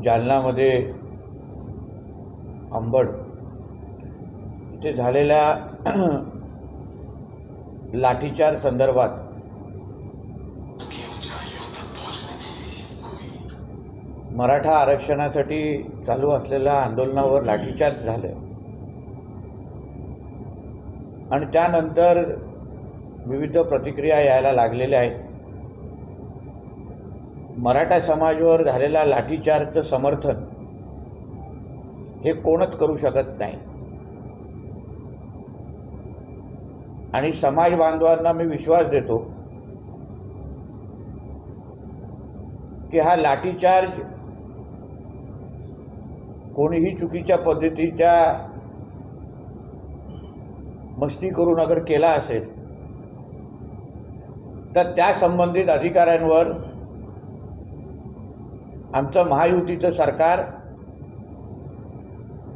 जालनामध्ये अंबड इथे झालेल्या लाठीचार्ज संदर्भात मराठा आरक्षणासाठी चालू असलेल्या आंदोलनावर लाठीचार्ज झालं आणि त्यानंतर विविध प्रतिक्रिया यायला लागलेल्या आहेत. मराठा समाजावर झालेल्या लाठीचार्जचं समर्थन हे कोणच करू शकत नाही आणि समाज बांधवांना मी विश्वास देतो की हा लाठीचार्ज कोणीही चुकीच्या पद्धतीच्या मस्ती करून अगर केला असेल तर त्या संबंधित अधिकाऱ्यांवर आमचं महायुतीचं सरकार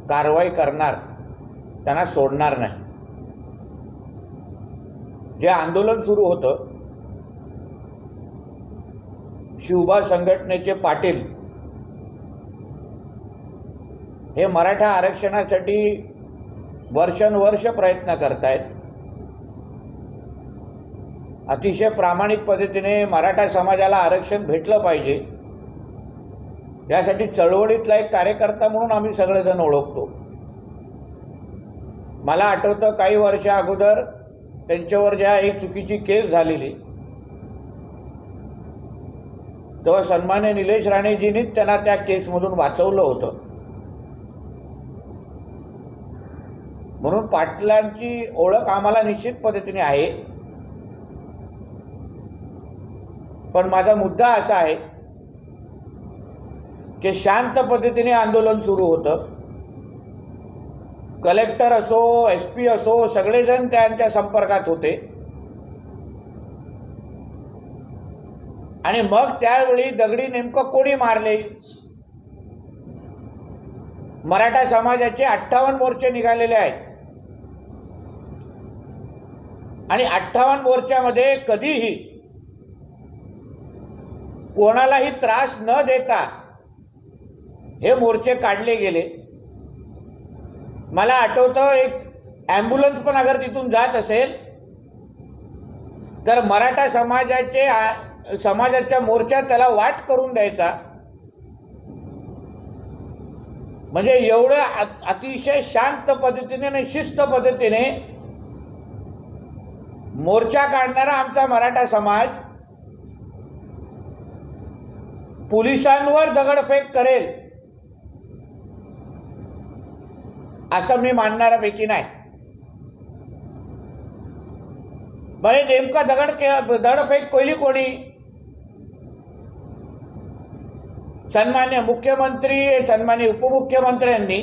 कारवाई करणार, त्यांना सोडणार नाही. जे आंदोलन सुरू होतं, शिवबा संघटनेचे पाटील हे मराठा आरक्षणासाठी वर्षानुवर्ष प्रयत्न करतायत. अतिशय प्रामाणिक पद्धतीने मराठा समाजाला आरक्षण भेटलं पाहिजे यासाठी चळवळीतला एक कार्यकर्ता म्हणून आम्ही सगळेजण ओळखतो. मला आठवतं काही वर्षा अगोदर त्यांच्यावर ज्या एक चुकीची केस झालेली, तेव्हा सन्मान्य निलेश राणेजींनीच त्यांना त्या केसमधून वाचवलं होतं. म्हणून पाटलांची ओळख आम्हाला निश्चित पद्धतीने आहे. पण माझा मुद्दा असा आहे की शांत पद्धतीने आंदोलन सुरू होतं. कलेक्टर असो, SP असो, सगळेजण त्यांच्या संपर्कात होते आणि मग त्यावेळी दगडी नेमकं कोणी मारले? मराठा समाजाचे 58 मोर्चे निघालेले आहेत आणि 58 मोर्चामध्ये कधीही कोणालाही त्रास न देता हे मोर्चे काढले गेले. मला आठवतं एक ॲम्ब्युलन्स पण अगर तिथून जात असेल तर मराठा समाजाच्या मोर्चात त्याला वाट करून द्यायचा. म्हणजे एवढं अतिशय शांत पद्धतीने आणि शिस्त पद्धतीने मोर्चा काढणारा आमचा मराठा समाज पोलिसांवर दगडफेक करेल असं मी मानणाऱ्यापैकी नाही. बरे नेमका दगडफेक केली कोणी? सन्मान्य मुख्यमंत्री, सन्मान्य उपमुख्यमंत्र्यांनी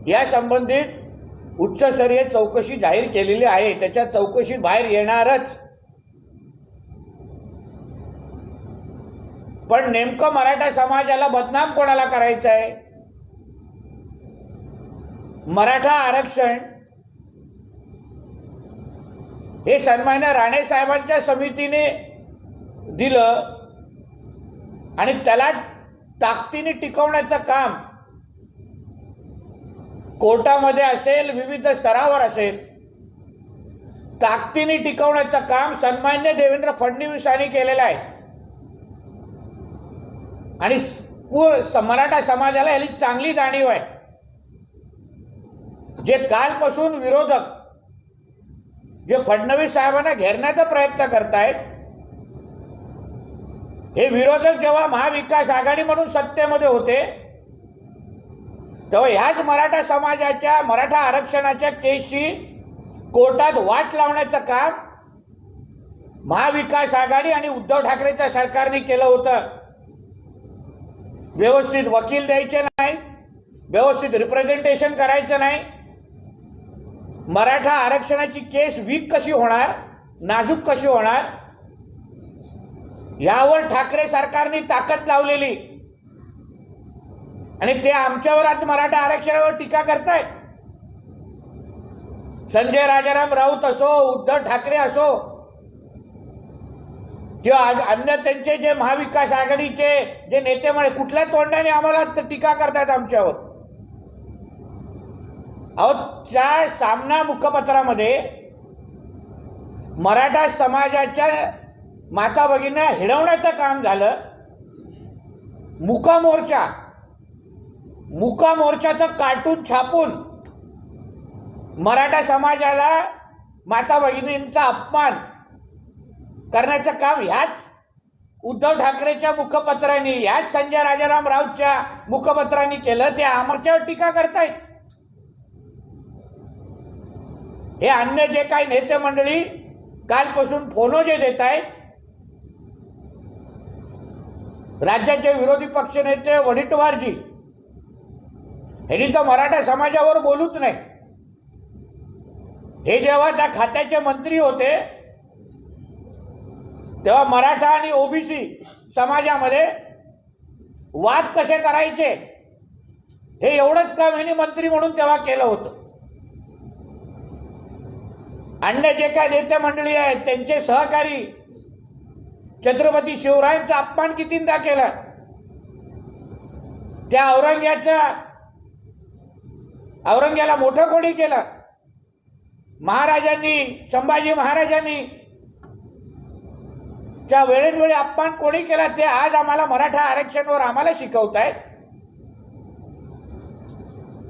या संबंधित उच्चस्तरीय चौकशी जाहीर केलेली आहे. त्याच्या चौकशीत बाहेर येणारच. पण नेमकं मराठा समाजाला बदनाम कोणाला करायचं आहे? मराठा आरक्षण हे सन्मान्य राणे साहेबांच्या समितीने दिलं आणि त्याला ताकदीने टिकवण्याचं काम कोर्टामध्ये असेल, विविध स्तरावर असेल, ताकदीने टिकवण्याचं काम सन्मान्य देवेंद्र फडणवीसांनी केलेलं आहे. आणि मराठा समाजाला याची चांगली जाणीव आहे. जे कालपासून विरोधक जे फडणवीस साहेबांना घेरण्याचा प्रयत्न करतायत, हे विरोधक जेव्हा महाविकास आघाडी म्हणून सत्तेमध्ये होते तेव्हा ह्याच मराठा समाजाच्या मराठा आरक्षणाच्या केसची कोर्टात वाट लावण्याचं काम महाविकास आघाडी आणि उद्धव ठाकरेच्या सरकारने केलं होतं. व्यवस्थित वकील द्यायचे नाही, व्यवस्थित रिप्रेझेंटेशन करायचं नाही. मराठा आरक्षणाची केस वीक कशी होणार, नाजूक कशी होणार, यावर ठाकरे सरकारने ताकद लावलेली आणि ते आमच्यावर आज मराठा आरक्षणावर टीका करतायत. संजय राजाराम राऊत असो, उद्धव ठाकरे असो, किंवा अन्य त्यांचे जे महाविकास आघाडीचे जे नेते म्हणे कुठल्या तोंडाने आम्हाला टीका करतात आमच्यावर? अहो, त्या सामना मुखपत्रामध्ये मराठा समाजाच्या माता भगिनींना हिणवण्याचं काम झालं. मुका मोर्चाचं कार्टून छापून मराठा समाजाला माता भगिनींचा अपमान करण्याचं काम ह्याच उद्धव ठाकरेच्या मुखपत्रांनी, ह्याच संजय राजाराम राऊतच्या मुखपत्रांनी केलं. ते आमच्यावर टीका करतायत. हे अन्य जे काही नेते मंडळी कालपासून फोनो जे देत आहेत, राज्याचे विरोधी पक्ष नेते वडेट्टीवारजी, यांनी तर मराठा समाजावर बोलूच नाही. हे जेव्हा त्या खात्याचे मंत्री होते तेव्हा मराठा आणि ओबीसी समाजामध्ये वाद कसे करायचे हे एवढंच काम यांनी मंत्री म्हणून तेव्हा केलं होतं. अन्य जे काही नेते मंडळी आहेत त्यांचे सहकारी छत्रपती शिवरायांचा अपमान कितींदा केला. त्या औरंग्याला मोठं कोणी केलं? महाराजांनी, संभाजी महाराजांनी त्या वेळोवेळी अपमान कोणी केला ते आज आम्हाला मराठा आरक्षणावर आम्हाला शिकवतायत.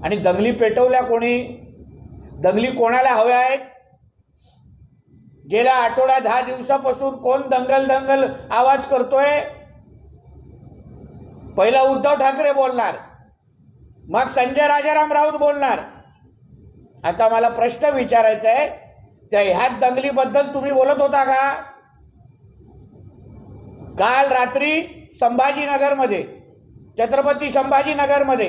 आणि दंगली पेटवल्या कोणी? दंगली कोणाला हव्या आहेत? गेल्या आठवड्या 10 दिवसापासून कोण दंगल आवाज करतोय? पहिला उद्धव ठाकरे बोलणार, मग संजय राजाराम राऊत बोलणार. आता मला प्रश्न विचारायचा आहे, त्या ह्याच दंगलीबद्दल तुम्ही बोलत होता का? काल रात्री संभाजीनगरमध्ये, छत्रपती संभाजीनगरमध्ये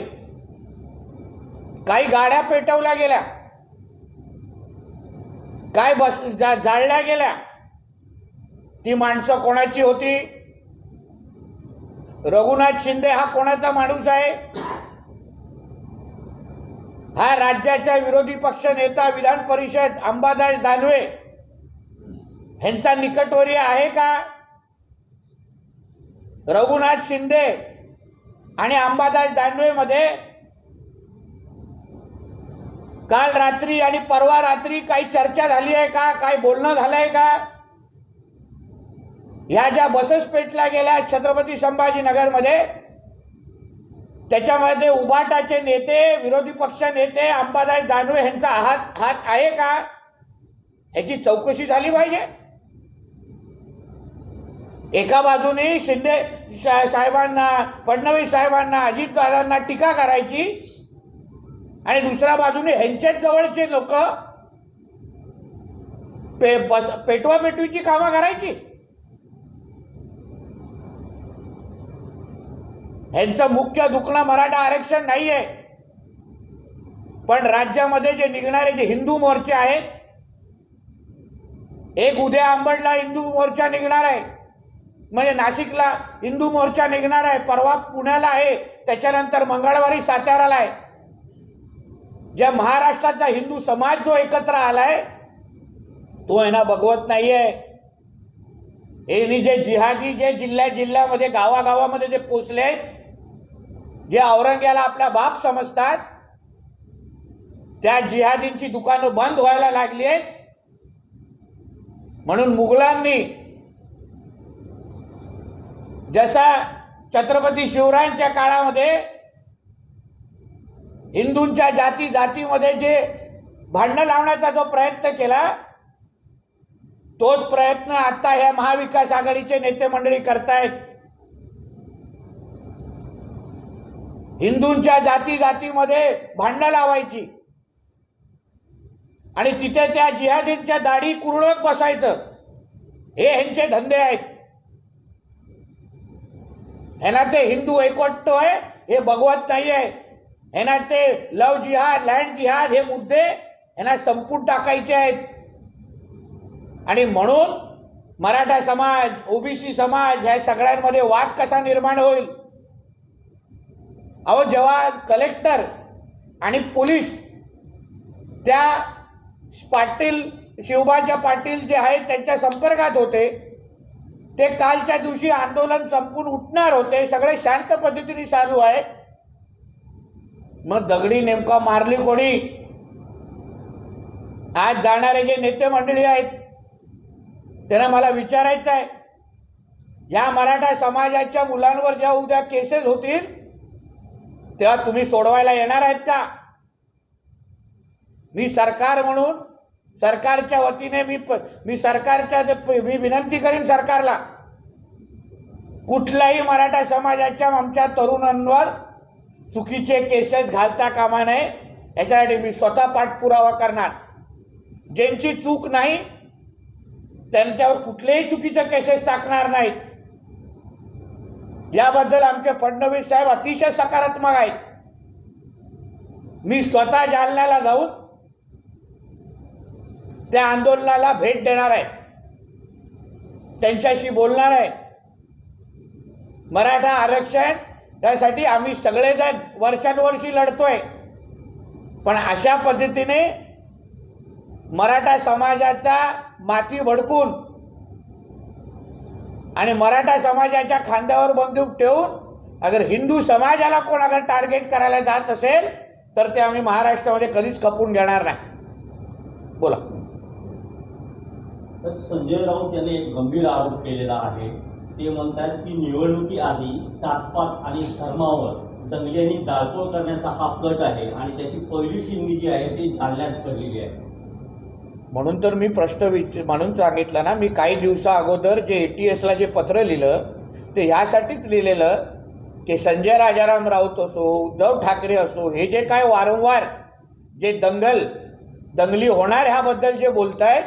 काही गाड्या पेटवल्या गेल्या, काय बस जाळल्या गेल्या. ती माणसं कोणाची होती? रघुनाथ शिंदे हा कोणाचा माणूस आहे? हा राज्याचा विरोधी पक्ष नेता, विधान परिषद अंबादास दानवे ह्यांचा निकटवर्य आहे का? रघुनाथ शिंदे आणि अंबादास दानवे मध्ये काल रात्री आणि परवा रात्री काही चर्चा झाली आहे का? काय बोलणं झालंय का? ह्या ज्या बसेस पेटल्या गेल्या छत्रपती संभाजीनगरमध्ये, त्याच्यामध्ये उबाटाचे नेते, विरोधी पक्ष नेते अंबादास दानवे यांचा हात आहे का? याची चौकशी झाली पाहिजे. एका बाजूने शिंदे साहेबांना, फडणवीस साहेबांना, अजितदादांना टीका करायची आणि दुसऱ्या बाजूने ह्यांच्याच जवळचे लोक पेटवापेटवीची कामं करायची. ह्यांचं मुख्य दुखणं मराठा आरक्षण नाहीये, पण राज्यामध्ये जे निघणारे जे हिंदू मोर्चे आहेत, एक उद्या अंबडला हिंदू मोर्चा निघणार आहे, म्हणजे नाशिकला हिंदू मोर्चा निघणार आहे, परवा पुण्याला आहे, त्याच्यानंतर मंगळवारी साताऱ्याला आहे. ज्या महाराष्ट्राचा हिंदू समाज जो एकत्र आलाय तो आहे ना बघवत नाहीये. हे जे जिहादी जे जिल्ह्यामध्ये गावागावामध्ये जे पोचले आहेत, जे औरंग्याला आपला बाप समजतात, त्या जिहादींची दुकानं बंद व्हायला लागली आहेत. म्हणून मुघलांनी जसा छत्रपती शिवरायांच्या काळामध्ये हिंदूंच्या जातीमध्ये जे भांडण लावण्याचा जो प्रयत्न केला, तोच प्रयत्न आता ह्या महाविकास आघाडीचे नेते मंडळी करतायत. हिंदूंच्या जातीमध्ये भांडणं लावायची आणि तिथे त्या जिहादींच्या दाढी कुरळत बसायचं, हे ह्यांचे धंदे आहेत. ह्यांना ते हिंदू एकवटतोय हे बघवत नाहीये. ह्यांना ते लव जिहाद, लँड जिहाद हे मुद्दे ह्यांना संपून टाकायचे आहेत. आणि म्हणून मराठा समाज, ओबीसी समाज ह्या सगळ्यांमध्ये वाद कसा निर्माण होईल? अहो, जेव्हा कलेक्टर आणि पोलीस त्या पाटील, शिवबाच्या पाटील जे आहेत त्यांच्या संपर्कात होते, ते कालच्या दिवशी आंदोलन संपून उठणार होते, सगळे शांत पद्धतीने चालू आहे. मग दगडी नेमका मारली कोणी? आज जाणारे जे नेते मंडळी आहेत त्यांना मला विचारायचं आहे, या मराठा समाजाच्या मुलांवर जेव्हा उद्या केसेस होतील तेव्हा तुम्ही सोडवायला येणार आहेत का? मी सरकार म्हणून सरकारच्या वतीने मी विनंती करीन सरकारला, कुठल्याही मराठा समाजाच्या आमच्या तरुणांवर चुकीचे केसेस घालता कामा नये. याच्यासाठी मी स्वतः पाठपुरावा करणार. ज्यांची चूक नाही त्यांच्यावर कुठलेही चुकीचे केसेस टाकणार नाहीत. याबद्दल आमचे फडणवीस साहेब अतिशय सकारात्मक आहेत. मी स्वतः जालन्याला जाऊन त्या आंदोलनाला भेट देणार आहे, त्यांच्याशी बोलणार आहे. मराठा आरक्षण यासाठी आम्ही सगळेजण वर्षानुवर्षी लढतोय, पण अशा पद्धतीने मराठा समाजाचा माती भडकून आणि मराठा समाजाच्या खांद्यावर बंदूक ठेवून अगर हिंदू समाजाला कोण अगर टार्गेट करायला जात असेल तर ते आम्ही महाराष्ट्रामध्ये कधीच खपून घेणार नाही. बोला. तर संजय राऊत यांनी एक गंभीर आरोप केलेला आहे. ते म्हणतात की निवडणुकीआधी जातपात आणि धर्मावर दंगेंनी जाळपोळ करण्याचा हा कट आहे आणि त्याची पहिली चिंधी जी आहे ती जालन्यात पडलेली आहे. म्हणून तर मी म्हणून सांगितलं ना, मी काही दिवसा अगोदर जे ATSला जे पत्र लिहिलं ते ह्यासाठीच लिहिलेलं की संजय राजाराम राऊत असो, उद्धव ठाकरे असो, हे जे काय वारंवार जे दंगली होणार ह्याबद्दल जे बोलतायत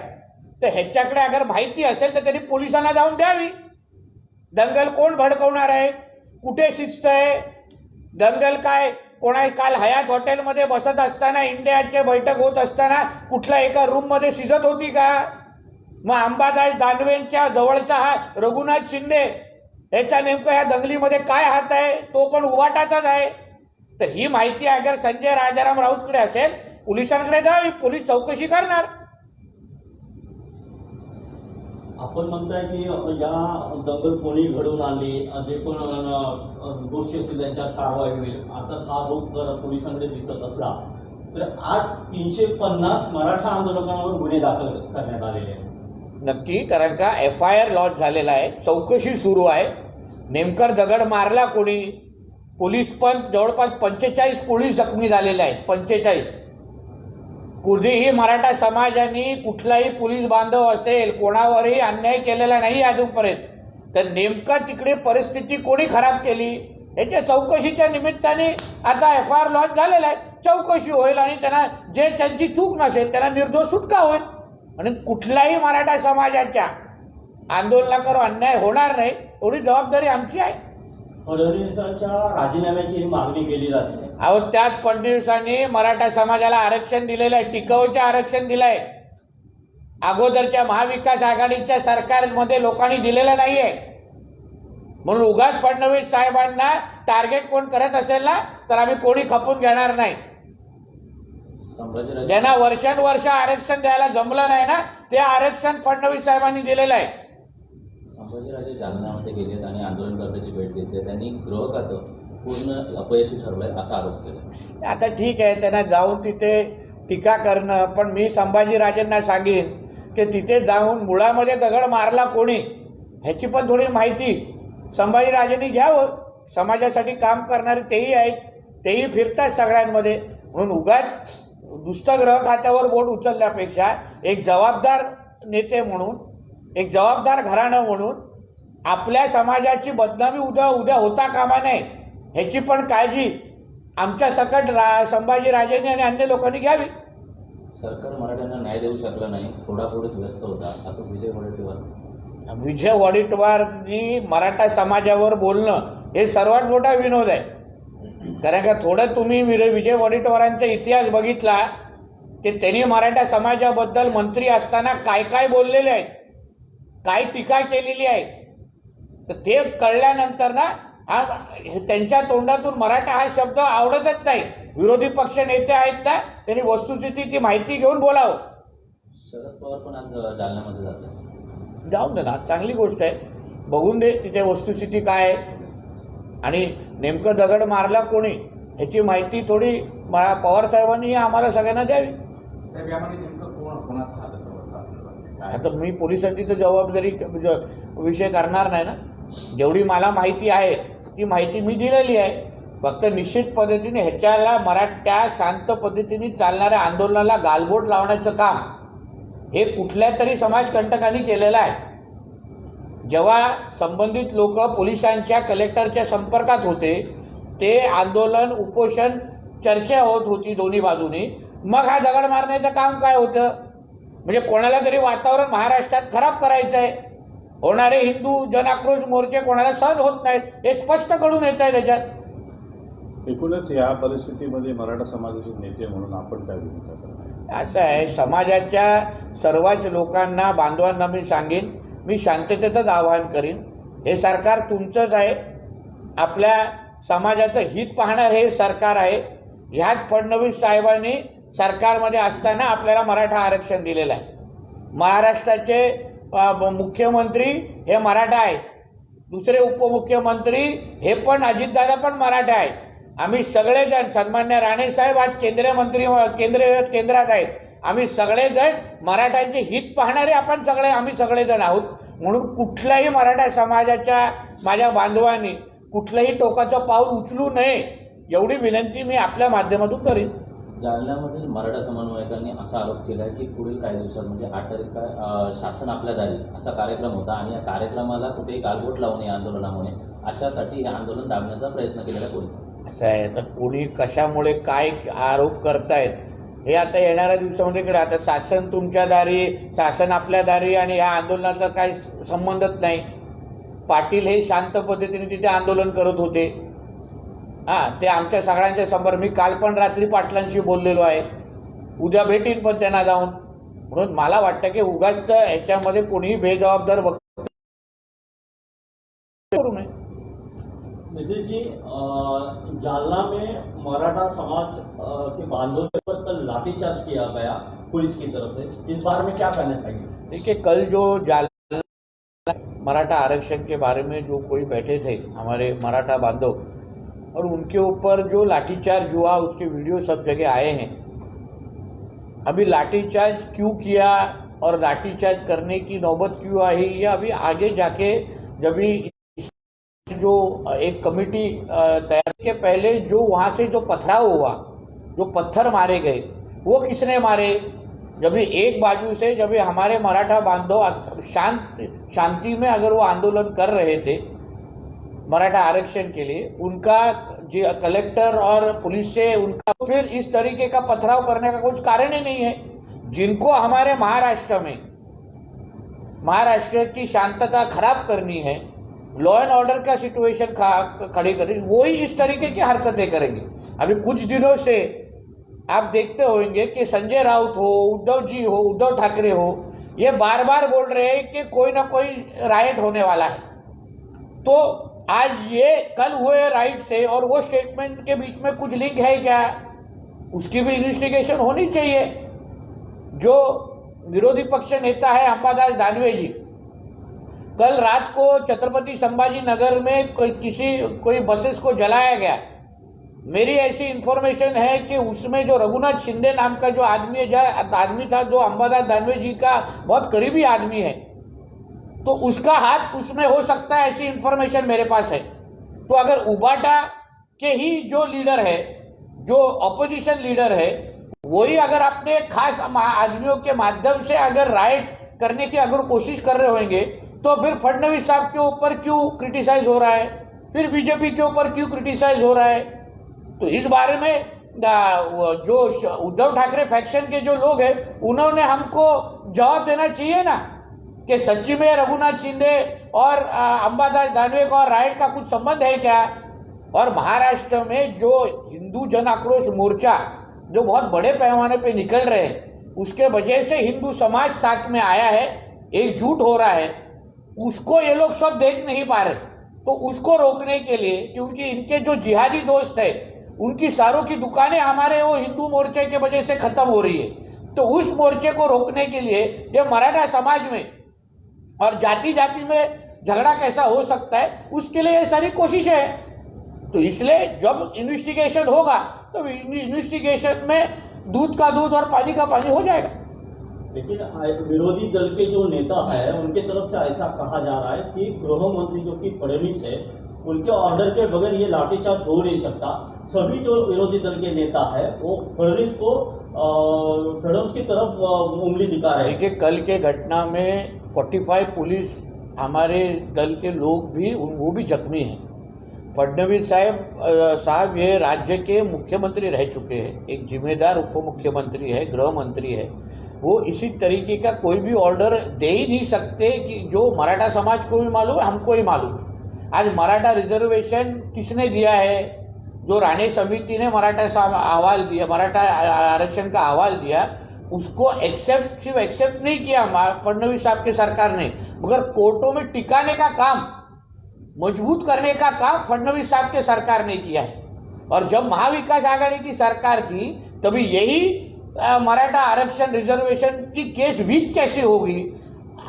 तर ह्याच्याकडे अगर माहिती असेल तर त्यांनी पोलिसांना जाऊन द्यावी. दंगल कोण भडकवणार आहे, कुठे शिजत आहे, दंगल काय कोणा काल हयात हॉटेलमध्ये बसत असताना इंडियाचे बैठक होत असताना कुठल्या एका रूममध्ये शिजत होती का? मग अंबादास दानवेंच्या जवळचा हा रघुनाथ शिंदे याचा नेमकं ह्या दंगलीमध्ये काय हात आहे, तो पण उभाटातच आहे. तर ही माहिती अगर संजय राजाराम राऊतकडे असेल पोलिसांकडे द्यावी, पोलीस चौकशी करणार. आपण म्हणताय की या दंगल कोणी घडवून आणली, जे पण दोषी असतील त्यांच्यावर कारवाई होईल. आता हा आरोप पोलिसांकडे दिसत असला तर आज 350 मराठा आंदोलकांवर गुन्हे दाखल करण्यात आलेले आहेत. नक्की, कारण का FIR लॉन्च झालेला आहे, चौकशी सुरू आहे. नेमकर दगड मारला कोणी? पोलीस पण जवळपास 45 पोलीस जखमी झालेले आहेत. 45. कुठेही मराठा समाजाने कुठलाही पोलीस बांधव असेल कोणावरही अन्याय केलेला नाही अजूनपर्यंत. तर नेमका तिकडे परिस्थिती कोणी खराब केली याच्या चौकशीच्या निमित्ताने आता FIR लॉन्च झालेला आहे. चौकशी होईल आणि त्यांना जे त्यांची चूक नसेल त्यांना निर्दोष सुटका होईल आणि कुठल्याही मराठा समाजाच्या आंदोलनावर अन्याय होणार नाही एवढी जबाबदारी आमची आहे. फडणवीसांच्या राजीनाम्याची मागणी केली जाते. अहो, त्याच फडणवीसांनी मराठा समाजाला आरक्षण दिलेलं आहे, टिकाऊचे आरक्षण दिलं आहे. अगोदरच्या महाविकास आघाडीच्या सरकारमध्ये लोकांनी दिलेलं नाही आहे. म्हणून उगाच फडणवीस साहेबांना टार्गेट कोण करत असेल ना तर आम्ही कोणी खपून घेणार नाही. ज्यांना वर्षानुवर्ष आरक्षण द्यायला जमलं नाही ना ते आरक्षण फडणवीस साहेबांनी दिलेलं आहे. संभाजीराजे जालन्यामध्ये गेलेत आणि आंदोलनकर्त्याची भेट घेतली. त्यांनी गृह खातं पूर्ण अपयशी ठरलंय असा आरोप केला. आता ठीक आहे, त्यांना जाऊन तिथे टीका करणं, पण मी संभाजीराजेंना सांगेन की तिथे जाऊन मुळामध्ये दगड मारला कोणी ह्याची पण थोडी माहिती संभाजीराजेंनी घ्यावं. समाजासाठी काम करणारे तेही आहेत, तेही फिरतात सगळ्यांमध्ये. म्हणून उगाच नुसतं गृह खात्यावर बोट उचलल्यापेक्षा एक जबाबदार नेते म्हणून, एक जबाबदार घराणं म्हणून आपल्या समाजाची बदनामी उद्या होता कामा नये ह्याची पण काळजी आमच्या सकट संभाजीराजेंनी आणि अन्य लोकांनी घ्यावी. सरकार मराठ्यांना न्याय देऊ शकलं नाही, थोडापुढे व्यस्त होता असं विजय वडेट्टीवारनी मराठा समाजावर बोलणं हे सर्वात मोठा विनोद आहे. कारण का थोडं तुम्ही विजय वडेट्टीवारांचा इतिहास बघितला की त्यांनी मराठा समाजाबद्दल मंत्री असताना काय काय बोललेले आहेत, काय टीका केलेली आहे, तर ते कळल्यानंतर ना हा त्यांच्या तोंडातून मराठा हा शब्द आवडतच नाही. विरोधी पक्ष नेते आहेत ना त्यांनी वस्तुस्थितीची माहिती घेऊन बोलावं. शरद पवार पण आज जालन्यामध्ये जातात. जाऊन दे ना, चांगली गोष्ट आहे. बघून दे तिथे वस्तुस्थिती काय आहे आणि नेमकं दगड मारला कोणी ह्याची माहिती थोडी मला पवार साहेबांनी आम्हाला सगळ्यांना द्यावी. साहेब, यामध्ये नेमकं कोणाचा हात असावा असं आपल्याला वाटतं? आता मी पोलिसांची तर जबाबदारी विषय करणार नाही ना. जेवढी मला माहिती आहे ती माहिती मी दिलेली आहे. फक्त निश्चित पद्धतीने ह्याच्याला मराठ्या शांत पद्धतीने चालणाऱ्या आंदोलनाला गालबोट लावण्याचं काम हे कुठल्या तरी समाजकंटकांनी केलेलं आहे. जेव्हा संबंधित लोक पोलिसांच्या कलेक्टरच्या संपर्कात होते, ते आंदोलन उपोषण चर्चा होत होती दोन्ही बाजूनी, मग हा दगड मारण्याचं काम काय होतं? म्हणजे कोणाला तरी वातावरण महाराष्ट्रात खराब करायचं आहे. होणारे हिंदू जनाक्रोश मोर्चे कोणाला सहन होत नाहीत हे स्पष्ट कळून येत आहे त्याच्यात. एकूणच या परिस्थितीमध्ये मराठा समाजाचे नेते म्हणून आपण काय भूमिका करणार? असं आहे, समाजाच्या सर्वच लोकांना बांधवांना मी सांगेन, मी शांततेचंच आवाहन करीन. हे सरकार तुमचंच आहे. आपल्या समाजाचं हित पाहणार हे सरकार आहे. ह्याच फडणवीस साहेबांनी सरकारमध्ये असताना आपल्याला मराठा आरक्षण दिलेलं आहे. महाराष्ट्राचे मुख्यमंत्री हे मराठा आहेत. दुसरे उपमुख्यमंत्री हे पण अजितदादा पण मराठा आहेत. आम्ही सगळेजण, सन्मान्य राणेसाहेब आज केंद्रीय मंत्री केंद्रात आहेत. आम्ही सगळेजण मराठ्यांचे हित पाहणारे आम्ही सगळेजण आहोत. म्हणून कुठल्याही मराठा समाजाच्या माझ्या बांधवांनी कुठलंही टोकाचं पाऊल उचलू नये एवढी विनंती मी आपल्या माध्यमातून करीन. जालन्यामधील मराठा समन्वयकांनी असा आरोप केला की पुढील काही दिवसात म्हणजे 8 तारखेला शासन आपल्या दारी असा कार्यक्रम होता आणि या कार्यक्रमाला कुठेही गालबोट लावून या आंदोलनामुळे अशासाठी हे आंदोलन दाबण्याचा प्रयत्न केलेला पोलिसांनी. असं आहे, तर कोणी कशामुळे काय आरोप करतायत हे आता येणाऱ्या दिवसामध्ये कळेल. आता शासन तुमच्या दारी, शासन आपल्या दारी आणि ह्या आंदोलनाचा काही संबंधच नाही. पाटील हे शांत पद्धतीने तिथे आंदोलन करत होते. ते आमच्या सगळ्यांच्या समोर, मी काल पण रात्री पाटलांशी बोललेलो आहे, उद्या भेटीन पण त्यांना जाऊन. म्हणून मला वाटतं की उगाच ह्याच्यामध्ये कोणीही बेजबाबदार वक्तव्य करू नये. नितीश जी, जालना में मराठा समाज के बांधवों पर कल लाठीचार्ज किया गया पुलिस की तरफ से, इस बारे में क्या कहना चाहिए? देखिए, कल जो जालना मराठा आरक्षण के बारे में जो कोई बैठे थे हमारे मराठा बांधव, और उनके ऊपर जो लाठीचार्ज हुआ उसके वीडियो सब जगह आए हैं. अभी लाठीचार्ज क्यों किया और लाठीचार्ज करने की नौबत क्यों आई, ये अभी आगे जाके जब भी जो एक कमेटी तैयार के पहले जो वहाँ से जो पथराव हुआ, जो पत्थर मारे गए, वो किसने मारे? जब भी एक बाजू से जब भी हमारे मराठा बांधव शांति में अगर वो आंदोलन कर रहे थे मराठा आरक्षण के लिए, उनका कलेक्टर और पुलिस से उनका फिर इस तरीके का पथराव करने का कुछ कारण ही नहीं है. जिनको हमारे महाराष्ट्र की शांतता खराब करनी है, लॉ एंड ऑर्डर का सिचुएशन खड़ी करें, वही इस तरीके की हरकतें करेंगे. अभी कुछ दिनों से आप देखते होंगे कि संजय राउत हो, उद्धव ठाकरे हो, ये बार बार बोल रहे हैं कि कोई ना कोई राइट होने वाला है. तो आज ये कल हुए राइट से और वो स्टेटमेंट के बीच में कुछ लिंक है क्या? उसकी भी इन्वेस्टिगेशन होनी चाहिए. जो विरोधी पक्ष नेता है अंबादास दानवे जी, कल रात को छत्रपति संभाजी नगर में कोई बसेस को जलाया गया. मेरी ऐसी इन्फॉर्मेशन है कि उसमें जो रघुनाथ शिंदे नाम का जो आदमी था, जो अंबादास दानवे जी का बहुत करीबी आदमी है, तो उसका हाथ उसमें हो सकता है, ऐसी इन्फॉर्मेशन मेरे पास है. तो अगर उबाटा के ही जो लीडर है, जो ऑपोजिशन लीडर है, वही अगर अपने खास आदमियों के माध्यम से अगर राइट करने की अगर कोशिश कर रहे होंगे, तो फिर फडणवीस साहब के ऊपर क्यों क्रिटिसाइज हो रहा है, फिर बीजेपी के ऊपर क्यों क्रिटिसाइज हो रहा है? तो इस बारे में जो उद्धव ठाकरे फैक्शन के जो लोग हैं, उन्होंने हमको जवाब देना चाहिए ना कि सच्ची में रघुनाथ शिंदे और अंबादास दानवे का और राइट का कुछ संबंध है क्या? और महाराष्ट्र में जो हिंदू जन आक्रोश मोर्चा जो बहुत बड़े पैमाने पे निकल रहे हैं, उसके वजह से हिंदू समाज साथ में आया है, एकजुट हो रहा है, उसको ये लोग सब देख नहीं पा रहे. तो उसको रोकने के लिए, क्योंकि इनके जो जिहादी दोस्त है, उनकी सारों की दुकानें हमारे वो हिंदू मोर्चे के वजह से खत्म हो रही है, तो उस मोर्चे को रोकने के लिए ये मराठा समाज में और जाति जाति में झगड़ा कैसा हो सकता है, उसके लिए ये सारी कोशिशें है। तो इसलिए जब इन्वेस्टिगेशन होगा तो इन्वेस्टिगेशन में दूध का दूध और पानी का पानी हो जाएगा। लेकिन विरोधी दल के जो नेता है उनके तरफ से ऐसा कहा जा रहा है कि गृह मंत्री जो कि फडणवीस है, उनके ऑर्डर के बगैर ये लाठीचार्ज हो नहीं सकता। सभी जो विरोधी दल के नेता है वो फडणवीस की तरफ उंगली दिखा रहे हैं। देखिए, कल के घटना में 45 पुलिस हमारे दल के लोग भी वो भी जख्मी हैं। फडणवीस साहब ये राज्य के मुख्यमंत्री रह चुके हैं, एक जिम्मेदार उप मुख्यमंत्री है, गृह मंत्री है। वो इसी तरीके का कोई भी ऑर्डर दे ही नहीं सकते कि जो मराठा समाज को भी मालूम है, हमको ही मालूम है। आज मराठा रिजर्वेशन किसने दिया है? जो राणे समिति ने मराठा आरक्षण का अहवाल दिया, उसको सिर्फ एक्सेप्ट नहीं किया फडणवीस साहब की सरकार ने, मगर कोर्टों में टिकाने का काम, मजबूत करने का काम फडणवीस साहब के सरकार ने किया है। और जब महाविकास आघाड़ी की सरकार थी तभी यही मराठा आरक्षण रिजर्वेशन की केस भी कैसे होगी,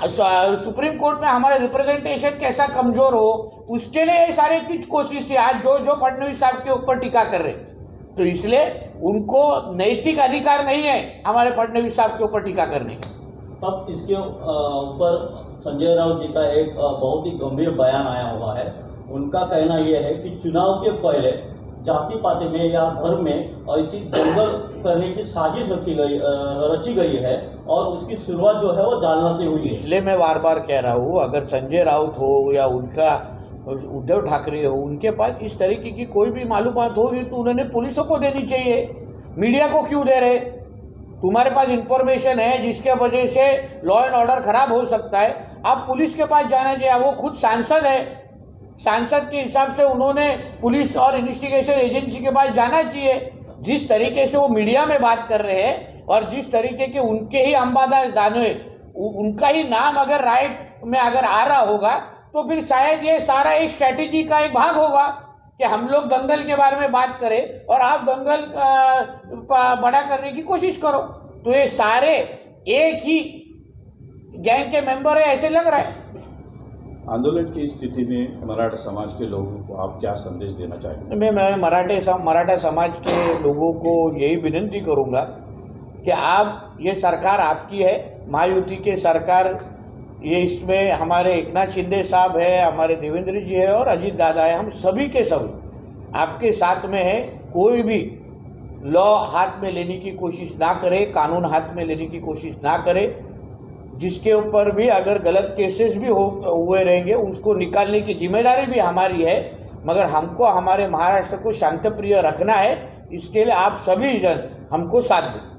सुप्रीम कोर्ट में हमारे रिप्रेजेंटेशन कैसा कमजोर हो, उसके लिए ये सारे कुछ कोशिश थी। आज जो फडणवीस साहब के ऊपर टीका कर रहे, तो इसलिए उनको नैतिक अधिकार नहीं है हमारे फडणवीस साहब के ऊपर टीका करने का। तब इसके ऊपर संजय राउत जी का एक बहुत ही गंभीर बयान आया हुआ है। उनका कहना यह है कि चुनाव के पहले जाति पाति में या धर्म में ऐसी दंगल करने की साजिश रची गई है और उसकी शुरुआत जो है वो जालना से हुई है। इसलिए मैं बार बार कह रहा हूँ, अगर संजय राउत हो या उनका उद्धव ठाकरे हो, उनके पास इस तरीके की कोई भी मालूमात होगी तो उन्होंने पुलिसों को देनी चाहिए। मीडिया को क्यों दे रहे? तुम्हारे पास इंफॉर्मेशन है जिसके वजह से लॉ एंड ऑर्डर खराब हो सकता है, आप पुलिस के पास जाना चाहिए। वो खुद सांसद है, सांसद के हिसाब से उन्होंने पुलिस और इन्वेस्टिगेशन एजेंसी के पास जाना चाहिए। जिस तरीके से वो मीडिया में बात कर रहे हैं और जिस तरीके के उनके ही अंबादास दानवे, उनका ही नाम अगर राइट में अगर आ रहा होगा तो फिर शायद ये सारा एक स्ट्रैटेजी का एक भाग होगा कि हम लोग दंगल के बारे में बात करें और आप दंगल बड़ा करने की कोशिश करो। तो ये सारे एक ही गैंग के मेंबर है, ऐसे लग रहा है। आंदोलन की स्थिति में मराठा समाज के लोगों को आप क्या संदेश देना चाहेंगे? मैं मराठा समाज के लोगों को यही विनती करूंगा कि आप, ये सरकार आपकी है, महायुति के सरकार, ये इसमें हमारे एकनाथ शिंदे साहब है, हमारे देवेंद्र जी है और अजीत दादा है, हम सभी के सभी आपके साथ में है। कोई भी लॉ हाथ में लेने की कोशिश ना करे, कानून हाथ में लेने की कोशिश ना करे। जिसके ऊपर भी अगर गलत केसेस भी हुए रहेंगे उसको निकालने की जिम्मेदारी भी हमारी है, मगर हमको हमारे महाराष्ट्र को शांतिप्रिय रखना है। इसके लिए आप सभी जन हमको साथ दें।